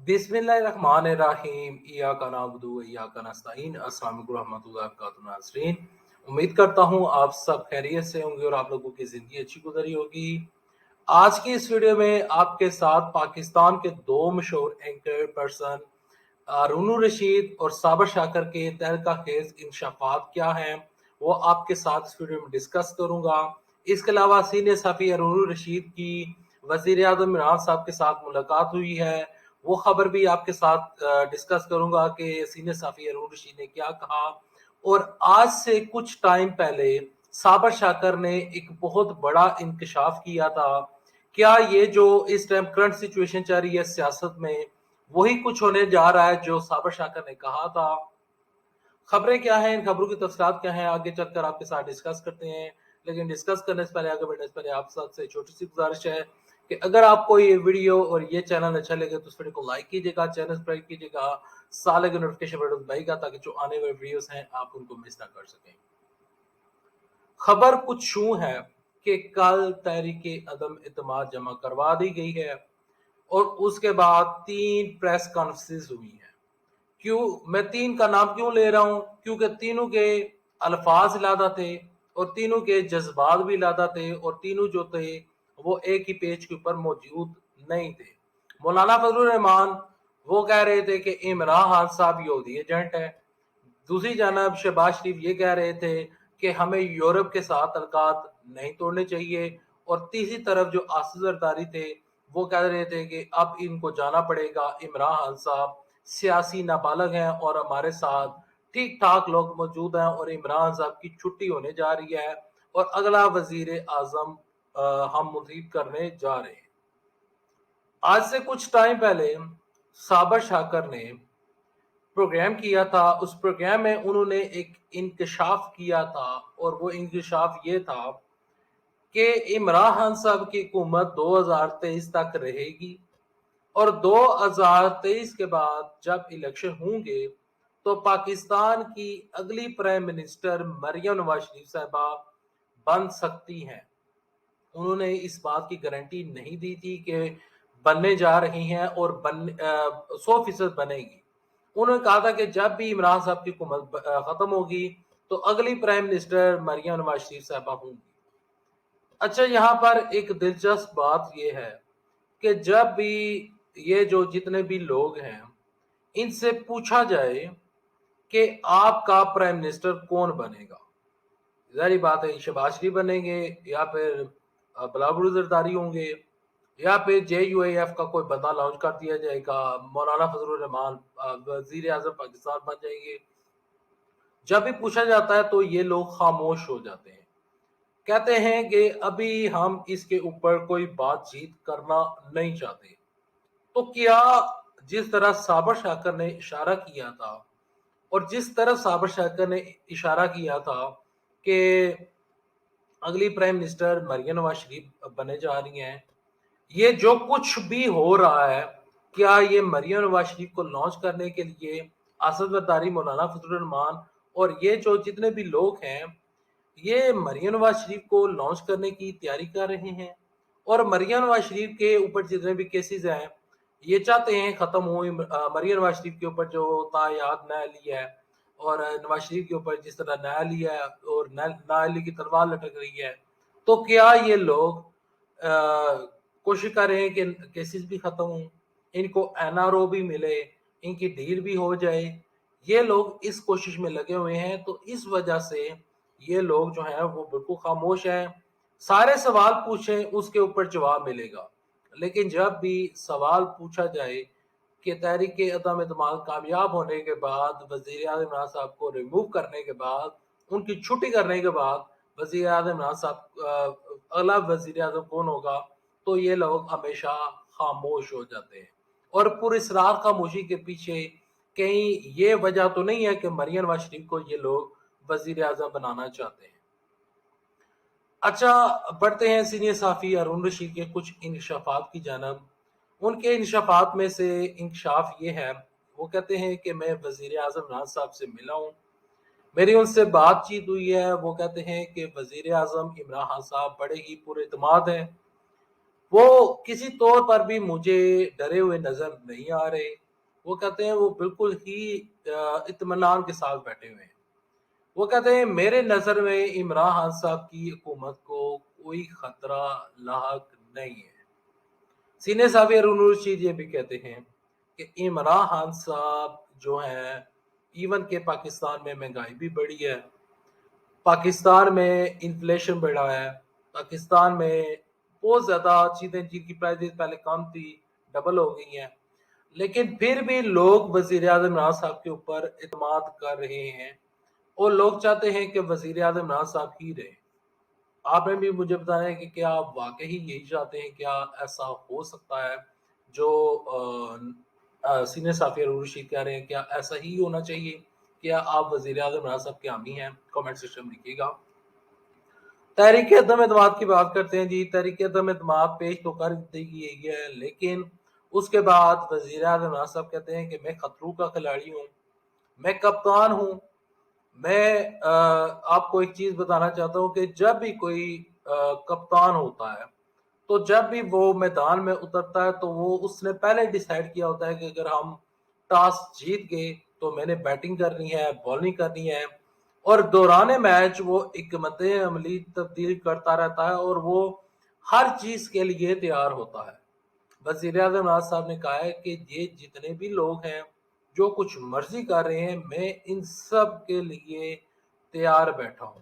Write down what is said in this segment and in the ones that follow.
बिस्मिल्लाहिर्रहमानिर्रहीम इय्याका नअबुदु व इय्याका नस्तईन। अस्सलाम वालेकुम रहमतुल्लाहि व बरकातहू नाज़रीन, उम्मीद करता हूँ आप सब खैरियत से होंगे और आप लोगों की ज़िंदगी अच्छी गुजरी होगी। आज की इस वीडियो में आपके साथ पाकिस्तान के दो मशहूर एंकर पर्सन रूनू रशीद और साबर शाकर के तहलका खेज इंकशाफात क्या हैं वो आपके साथ इस वीडियो में डिस्कस करूंगा। इसके अलावा सीनियर सफ़ी रूनू रशीद की वज़ीर आज़म इमरान साहब के साथ मुलाकात हुई है, वो खबर भी आपके साथ डिस्कस करूंगा कि सीनियर सफ़ी रूनू रशीद ने क्या कहा। और आज से कुछ टाइम पहले साबर शाकर ने एक बहुत बड़ा इंकशाफ किया था। क्या ये जो इस टाइम करंट सिचुएशन चल रही है सियासत में, वही कुछ होने जा रहा है जो साबर शाकर ने कहा था? खबरें क्या हैं, इन खबरों की तफसीलात क्या हैं, आगे चलकर आपके साथ डिस्कस करते हैं। लेकिन डिस्कस करने से पहले, आगे बढ़ने से पहले आप सबसे छोटी सी गुजारिश है कि अगर आपको ये वीडियो और ये चैनल अच्छा लगे तो इस वीडियो को लाइक कीजिएगा, चैनल सब्सक्राइब कीजिएगा, साथ लगे नोटिफिकेशन बटन दबाइएगा ताकि जो आने वाले वीडियोस हैं आप उनको मिस ना कर सकें। खबर कुछ यूं है कि कल तहरीके अदम इत्मीनान जमा करवा दी गई है और उसके बाद 3 प्रेस कॉन्फ्रेंसेस हुई हैं। क्यों मैं 3 का नाम क्यों ले रहा हूं? क्योंकि तीनों के अल्फाज लादा थे और तीनों के जज्बात भी लादा थे और तीनों जो थे वो एक ही पेज के ऊपर मौजूद नहीं थे। मौलाना फजलुर रहमान वो कह रहे थे कि इमरान खान साहब यहूदी एजेंट है। दूसरी जानब शहबाज शरीफ ये कह रहे थे कि हमें यूरोप के साथ तल्कात नहीं तोड़ने चाहिए। और तीसरी तरफ जो आसिफ जरदारी थे वो कह रहे थे कि अब इनको जाना पड़ेगा, इमरान खान साहब सियासी नाबालग हैं और हमारे साथ ठीक ठाक लोग मौजूद हैं और इमरान साहब की छुट्टी होने जा रही है और अगला वजीर आजम हम मुंतखब करने जा रहे हैं। आज से कुछ टाइम पहले साबर शाकर ने प्रोग्राम किया था। उस प्रोग्राम में उन्होंने एक इंकशाफ किया था और वो इंकशाफ ये था कि इमरान खान साहब की हुकूमत 2023 तक रहेगी और 2023 के बाद जब इलेक्शन होंगे तो पाकिस्तान की अगली प्राइम मिनिस्टर मरियम नवाज शरीफ साहबा बन सकती हैं। उन्होंने इस बात की गारंटी नहीं दी थी कि बनने जा रही हैं और 100% बनेगी। उन्होंने कहा था कि जब भी इमरान साहब की हुकूमत खत्म होगी तो अगली प्राइम मिनिस्टर मरियम नवाज शरीफ साहबा होंगी। अच्छा, यहाँ पर एक दिलचस्प बात यह है कि जब भी ये जो जितने भी लोग हैं इनसे पूछा जाए कि आपका प्राइम मिनिस्टर कौन बनेगा, जाहिर बात है शहबाज शरीफ बनेंगे या फिर बिलावल जरदारी होंगे या फिर JUIF का कोई बंदा लॉन्च कर दिया जाएगा, मौलाना फजलुर रहमान वजीर आजम पाकिस्तान बन जाएंगे। जब भी पूछा जाता है तो ये लोग खामोश हो जाते हैं, कहते हैं कि अभी हम इसके ऊपर कोई बातचीत करना नहीं चाहते। तो क्या जिस तरह साबर शाकर ने इशारा किया था और जिस तरह साबर शाकर ने इशारा किया था कि अगली प्राइम मिनिस्टर मरियम नवाज शरीफ बने जा रही हैं, ये जो कुछ भी हो रहा है, क्या ये मरियम नवाज शरीफ को लॉन्च करने के लिए असद जरदारी, मौलाना फजलुर रहमान और ये जो जितने भी लोग हैं ये मरियम नवाज शरीफ को लॉन्च करने की तैयारी कर रहे हैं? और मरियम नवाज शरीफ के ऊपर जितने भी केसेस हैं ये चाहते हैं खत्म हो। मरियम नवाज शरीफ के ऊपर जो तायाद नया लिया है और नवाज शरीफ के ऊपर जिस तरह नया लिया है और नाली की तलवार लटक रही है, तो क्या ये लोग कोशिश कर रहे हैं कि केसेस भी खत्म हो, इनको NRO भी मिले, इनकी डील भी हो जाए? ये लोग इस कोशिश में लगे हुए हैं, तो इस वजह से ये लोग जो हैं वो बिल्कुल खामोश हैं। सारे सवाल पूछें उसके ऊपर जवाब मिलेगा, लेकिन जब भी सवाल पूछा जाए कि तहरीक अदम एतमाद कामयाब होने के बाद, वजीर आज़म इमरान साहब को रिमूव करने के बाद, उनकी छुट्टी करने के बाद वजीर आज़म इमरान साहब अगला वजीर आज़म कौन होगा, तो ये लोग हमेशा खामोश हो जाते हैं। और पुरस्रार खामोशी के पीछे कहीं ये वजह तो नहीं है कि मरियम नवाज शरीफ को ये लोग वजीर आज़म बनाना चाहते हैं। अच्छा, बढ़ते हैं सीनियर साफ़ी हारून रशीद के कुछ इंकशाफात की जानब। उनके इंकशाफात में से इंकशाफ ये है, वो कहते हैं कि मैं वजीर आज़म इमरान साहब से मिला हूँ, मेरी उनसे बातचीत हुई है। वो कहते हैं कि वजीर आज़म इमरान खान साहब बड़े ही पुरएतमाद हैं, وہ کسی طور پر بھی مجھے ڈرے ہوئے نظر نہیں آ رہے. وہ کہتے ہیں وہ بالکل ہی اطمینان کے ساتھ بیٹھے ہوئے ہیں. وہ کہتے ہیں میرے نظر میں عمران خان صاحب کی حکومت کو کوئی خطرہ لاحق نہیں ہے. سینئر صحافی ہارون رشید یہ بھی کہتے ہیں کہ عمران خان صاحب جو ہیں ایون کہ پاکستان میں مہنگائی بھی بڑھی ہے، پاکستان میں انفلیشن بڑھا ہے، پاکستان میں بہت زیادہ چیزیں جن کی پرائزز پہلے کم تھی ڈبل ہو گئی ہیں، لیکن پھر بھی لوگ وزیر اعظم عمران صاحب کے اوپر اعتماد کر رہے ہیں اور لوگ چاہتے ہیں کہ وزیر اعظم عمران صاحب ہی رہے. آپ نے بھی مجھے بتایا ہے کہ کیا آپ واقعی یہی چاہتے ہیں، کیا ایسا ہو سکتا ہے جو سینئر صحافی ہارون رشید کہہ رہے ہیں، کیا ایسا ہی ہونا چاہیے؟ کیا آپ وزیر اعظم عمران صاحب کے حامی ہیں؟ کامنٹ سیکشن میں لکھیے گا. تحریک عدم اعتماد کی بات کرتے ہیں جی. تحریک عدم اعتماد پیش تو کر دی گئی ہے، لیکن اس کے بعد وزیر اعظم عمران صاحب کہتے ہیں کہ میں خطروں کا کھلاڑی ہوں، میں کپتان ہوں. میں آپ کو ایک چیز بتانا چاہتا ہوں کہ جب بھی کوئی کپتان ہوتا ہے تو جب بھی وہ میدان میں اترتا ہے تو وہ اس نے پہلے ڈیسائیڈ کیا ہوتا ہے کہ اگر ہم ٹاس جیت گئے تو میں نے بیٹنگ کرنی ہے، بالنگ کرنی ہے، اور دوران میچ وہ حکمت عملی تبدیل کرتا رہتا ہے اور وہ ہر چیز کے لیے تیار ہوتا ہے. وزیر اعظم عمران صاحب نے کہا ہے کہ یہ جتنے بھی لوگ ہیں جو کچھ مرضی کر رہے ہیں میں ان سب کے لیے تیار بیٹھا ہوں.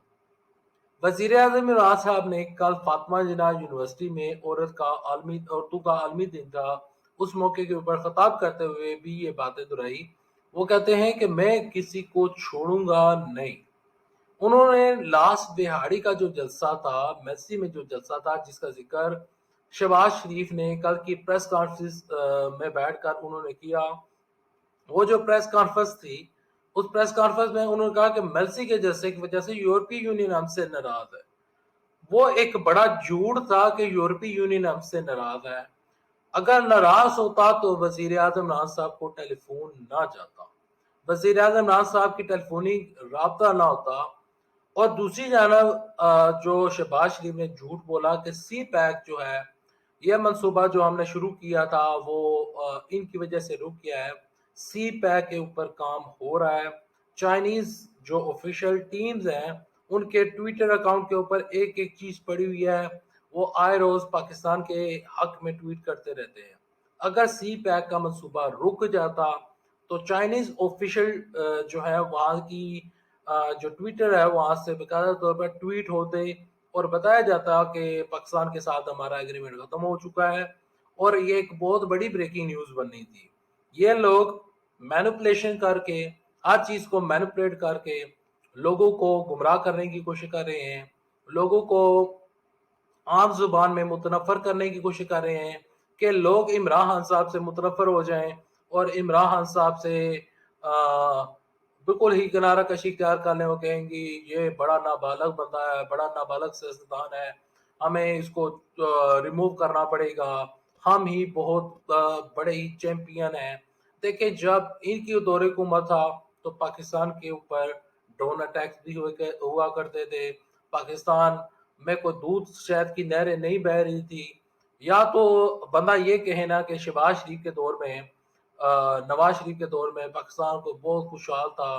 وزیر اعظم عمران صاحب نے کل فاطمہ جناح یونیورسٹی میں اردو کا عالمی دن تھا، اس موقع کے اوپر خطاب کرتے ہوئے بھی یہ باتیں دہرائی. وہ کہتے ہیں کہ میں کسی کو چھوڑوں گا نہیں. انہوں نے لاسٹ دہاڑی کا جو جلسہ تھا، میسی میں جو جلسہ تھا جس کا ذکر شہباز شریف نے کل کی پریس کانفرنس میں بیٹھ کر انہوں نے کیا. وہ جو پریس کانفرنس تھی اس پریس کانفرنس میں انہوں نے کہا کہ میسی کے جلسے کی وجہ سے یورپی یونین ہم سے ناراض ہے. وہ ایک بڑا جھوٹ تھا کہ یورپی یونین ہم سے ناراض ہے. اگر ناراض ہوتا تو وزیر اعظم عمران صاحب کو ٹیلی فون نہ جاتا، وزیر اعظم عمران صاحب کی ٹیلی فونی رابطہ نہ ہوتا. اور دوسری جانب جو شہباز شریف نے جھوٹ بولا کہ سی پیک جو ہے یہ منصوبہ جو ہم نے شروع کیا تھا وہ ان کی وجہ سے رک گیا ہے. سی پیک کے اوپر کام ہو رہا ہے. چائنیز جو آفیشیل ٹیمز ہیں ان کے ٹویٹر اکاؤنٹ کے اوپر ایک ایک چیز پڑی ہوئی ہے، وہ آئے روز پاکستان کے حق میں ٹویٹ کرتے رہتے ہیں. اگر سی پیک کا منصوبہ رک جاتا تو چائنیز آفیشیل جو ہے وہاں کی جو ٹویٹر ہے وہاں سے باقاعدہ طور پر ٹویٹ ہوتے اور بتایا جاتا کہ پاکستان کے ساتھ ہمارا ایگریمنٹ ختم ہو چکا ہے، اور یہ ایک بہت بڑی بریکنگ نیوز بننی تھی. یہ لوگ مینپولیشن کر کے ہر چیز کو مینپولیٹ کر کے لوگوں کو گمراہ کرنے کی کوشش کر رہے ہیں، لوگوں کو عام زبان میں متنفر کرنے کی کوشش کر رہے ہیں کہ لوگ عمران خان صاحب سے متنفر ہو جائیں اور عمران خان صاحب سے بالکل ہی کنارہ کشی اختیار کرنے وہ کہیں گی یہ بڑا نابالغ بندہ ہے، بڑا نابالغ سیاستدان ہے، ہمیں اس کو ریموو کرنا پڑے گا، ہم ہی بہت بڑے ہی چیمپئن ہیں. دیکھیں جب ان کی دور حکومت تھا تو پاکستان کے اوپر ڈرون اٹیکس بھی ہوا کرتے تھے، پاکستان میں کوئی دودھ شہد کی نہریں نہیں بہ رہی تھی. یا تو بندہ یہ کہے نا کہ شہباز شریف کے دور میں نواز شریف کے دور میں پاکستان کو بہت خوشحال تھا،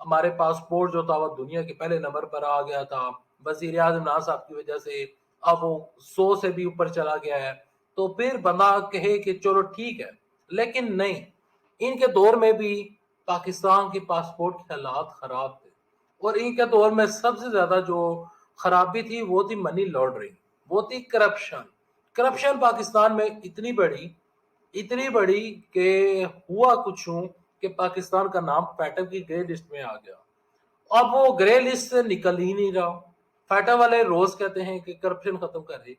ہمارے پاسپورٹ جو تھا وہ دنیا کے پہلے نمبر پر آ گیا تھا، وزیر اعظم عمران صاحب کی وجہ سے اب وہ 100 سے بھی اوپر چلا گیا ہے، تو پھر بندہ کہے کہ چلو ٹھیک ہے. لیکن نہیں، ان کے دور میں بھی پاکستان کے پاسپورٹ کے حالات خراب تھے، اور ان کے دور میں سب سے زیادہ جو خرابی تھی وہ تھی منی لانڈرنگ، وہ تھی کرپشن. کرپشن پاکستان میں اتنی بڑی کہ ہوا کچھ ہوں کہ پاکستان کا نام فیٹم کی گرے لسٹ میں آ گیا. اب وہ گرے لسٹ سے نکل ہی نہیں رہا. فیٹم والے روز کہتے ہیں کہ کرپشن ختم کرے،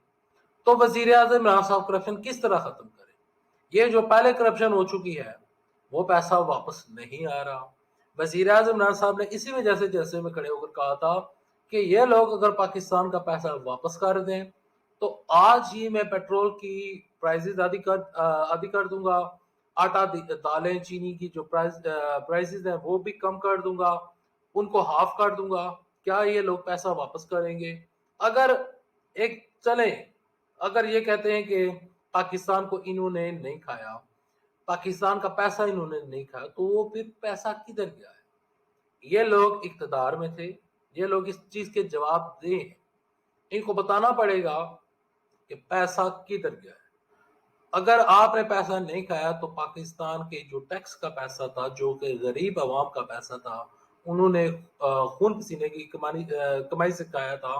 تو وزیر اعظم عمران صاحب کرپشن کس طرح ختم کرے؟ یہ جو پہلے کرپشن ہو چکی ہے وہ پیسہ واپس نہیں آ رہا. وزیر اعظم عمران صاحب نے اسی وجہ سے جلسے میں کھڑے ہو کر کہا تھا کہ یہ لوگ اگر پاکستان کا پیسہ واپس کر دیں تو آج ہی میں پیٹرول کی پرائزز آدھی کر دوں گا، آٹا دالیں چینی کی جو پرائزز ہیں وہ بھی کم کر دوں گا، ان کو ہاف کر دوں گا. کیا یہ لوگ پیسہ واپس کریں گے؟ اگر ایک چلیں अगर ये कहते हैं कि पाकिस्तान को इन्होंने नहीं खाया, पाकिस्तान का पैसा इन्होंने नहीं खाया, तो वो फिर पैसा किधर गया है? ये लोग इक़्तिदार में थे, ये लोग इस चीज़ के जवाबदेह हैं। इनको बताना पड़ेगा कि पैसा किधर गया है। अगर आपने पैसा नहीं खाया तो पाकिस्तान के जो टैक्स का पैसा था, जो कि गरीब आवाम का पैसा था, उन्होंने खून पसीने की कमाई से खाया था,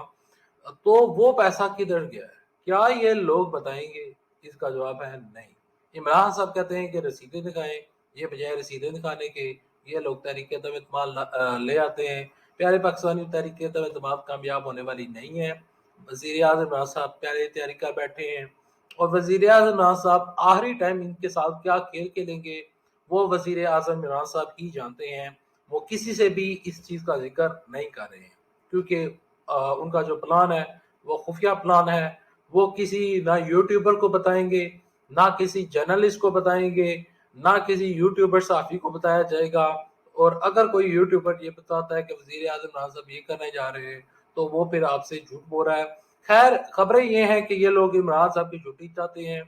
तो वो पैसा किधर गया है? क्या ये लोग बताएंगे? इसका जवाब है नहीं। इमरान साहब कहते हैं कि रसीदें दिखाएं, ये बजाय रसीदें दिखाने के ये लोग तहरीक अदम एतमाद ले आते हैं। प्यारे पाकिस्तानी, तहरीक अदम एतमाद कामयाब होने वाली नहीं है। वज़ीर आज़म इमरान साहब प्यारे तैयारी कर बैठे हैं, और वज़ीर आज़म इमरान साहब आखिरी टाइम इनके साथ क्या खेल खेलेंगे वो वज़ीर आज़म इमरान साहब ही जानते हैं। वो किसी से भी इस चीज़ का जिक्र नहीं कर रहे हैं, क्योंकि उनका जो प्लान है वो खुफिया प्लान है। वो किसी ना यूट्यूबर को बताएंगे, ना किसी जर्नलिस्ट को बताएंगे, ना किसी यूट्यूबर सहाफ़ी को बताया जाएगा। और अगर कोई यूट्यूबर ये बताता है कि वज़ीर आज़म इमरान साहब ये करने जा रहे हैं, तो वो फिर आपसे झूठ बोल रहा है। खैर, खबरें ये हैं कि ये लोग इमरान साहब की छुट्टी चाहते हैं,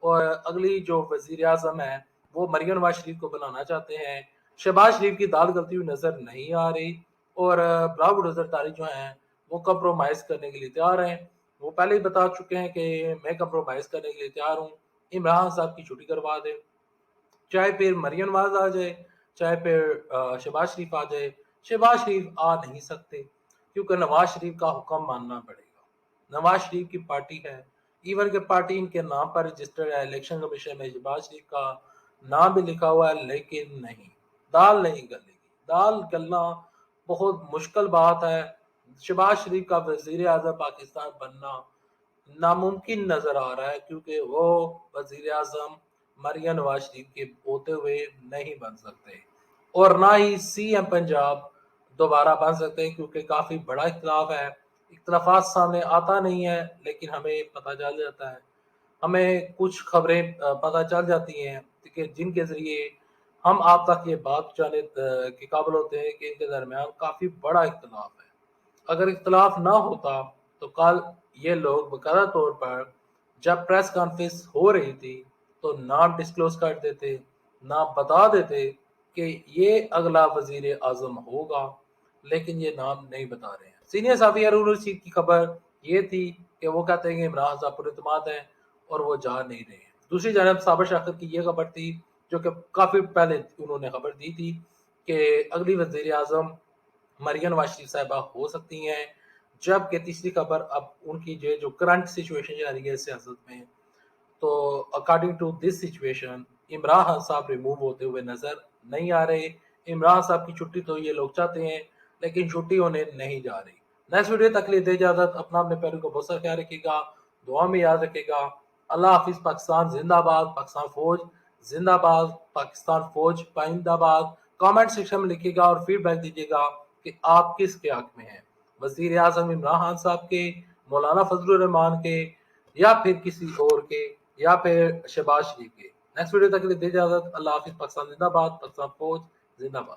और अगली जो वज़ीर आज़म है वो मरियम नवाज शरीफ को बनाना चाहते हैं। शहबाज शरीफ की दाल गलती हुई नजर नहीं आ रही, और ब्राव बुलंदशहर तारी जो हैं वो कंप्रोमाइज करने के लिए तैयार हैं। वो पहले ही बता चुके हैं कि मैं कंप्रोमाइज करने के लिए तैयार हूँ, इमरान साहब की छुट्टी करवा दे, चाहे फिर मरियम नवाज आ जाए, चाहे फिर शहबाज शरीफ आ जाए। शहबाज शरीफ आ नहीं सकते, क्योंकि नवाज शरीफ का हुक्म मानना पड़ेगा। नवाज शरीफ की पार्टी है, इवन के पार्टी इनके नाम पर रजिस्टर्ड है, इलेक्शन कमीशन में शहबाज शरीफ का नाम भी लिखा हुआ है, लेकिन नहीं, दाल नहीं गलेगी। दाल गलना बहुत मुश्किल बात है। शहबाज शरीफ का वजीर आजम पाकिस्तान बनना नामुमकिन नजर आ रहा है, क्योंकि वो वजीर आजम मरियम नवाज शरीफ के होते हुए नहीं बन सकते, और ना ही सीएम पंजाब दोबारा बन सकते, क्योंकि काफी बड़ा इख्तलाफ है। इख्तलाफात सामने आता नहीं है, लेकिन हमें पता चल जाता है, हमें कुछ खबरें पता चल जाती हैं कि जिनके जरिए हम आप तक ये बात पहुंचाने के काबिल होते हैं कि इनके दरमियान काफी बड़ा इख्तलाफ है। अगर इख्तलाफ ना होता तो कल ये लोग बकायदा तौर पर जब प्रेस कॉन्फ्रेंस हो रही थी तो नाम डिस्क्लोज कर देते, नाम बता देते कि ये अगला वजीर आजम होगा, लेकिन ये नाम नहीं बता रहे हैं। सीनियर साफी अरूर रशीद की खबर ये थी कि वो कहते हैं कि इमरान साहब पुरएतमाद हैं और वो जा नहीं रहे हैं। दूसरी जानब साबिर शाकिर की ये खबर थी, जो कि काफी पहले उन्होंने खबर दी थी कि अगली वजीर आजम मरियम नवाज शरीफ साहिबा हो सकती हैं। जबकि तीसरी खबर अब उनकी जो करंट सिचुएशन जा रही है सियासत में, तो according to this situation Imran Khan साहब रिमूव होते हुए नजर नहीं आ रहे। इमरान साहब की छुट्टी तो ये लोग चाहते हैं, लेकिन छुट्टी होने नहीं जा रही। नेक्स्ट वीडियो तक लिए दे इजाजत। अपना अपने पैरों को बहुत सारा ख्याल रखिएगा, दुआ में याद रखिएगा। अल्लाह हाफिज। पाकिस्तान जिंदाबाद, पाकिस्तान फौज जिंदाबाद, पाकिस्तान फौज पाइंदाबाद। कमेंट सेक्शन में लिखिएगा और फीडबैक दीजिएगा कि आप किसके हक में हैं, वजीर आजम इमरान खान साहब के, मौलाना फजलुर रहमान के, या फिर किसी और के, या फिर शहबाज शरीफ के। नेक्स्ट वीडियो तक के लिए दे इजाजत। अल्लाह हाफिज। पाकिस्तान जिंदाबाद, पाकिस्तान फौज जिंदाबाद।